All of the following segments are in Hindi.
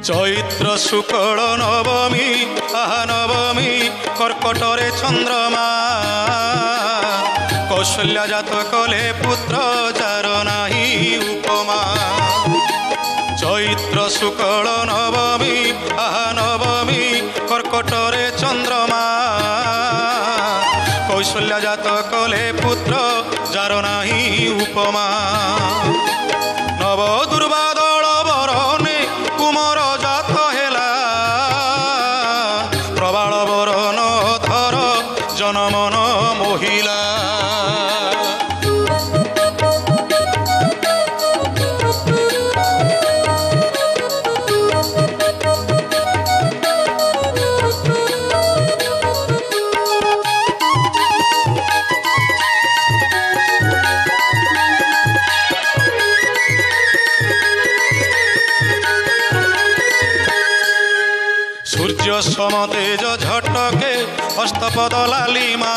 चैत्र शुक्ल नवमी आहा नवमी कर्कटरे चंद्रमा कौशल्या जात कले पुत्र जार नाही उपमा। चैत्र शुक्ल नवमी आहा नवमी कर्कटरे चंद्रमा कौशल्या जात कले पुत्र जार नाही उपमा। नव दुर्बादल बरने कुमार जात हेला प्रबाल बरन थर जनमन महिला। सूर्य समतेज झटके हस्तपद लालिमा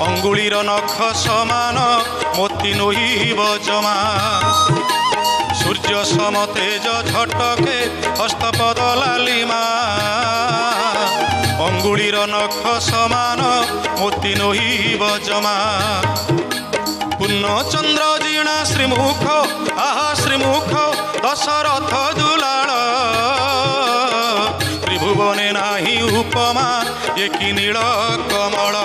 अंगुलीर नख समान मोती नोहिब जमा। सूर्य समतेज झटके हस्तपद लालिमा अंगुलीर नख समान मोती नोहिब जमा। पूर्णचंद्र जीर्णा श्रीमुख आहा श्रीमुख दशरथ दुलाल त्रिभुवने नाही उपमा एकी नील कमल।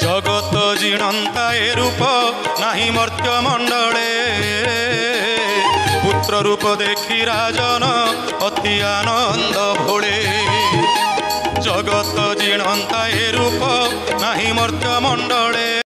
जगत जीणंता ए रूप नाही मर्त्य मंडले पुत्र रूप देखी राजन अति आनंद भोले। जगत जीणंता ए रूप नाही मर्त्य मंडले।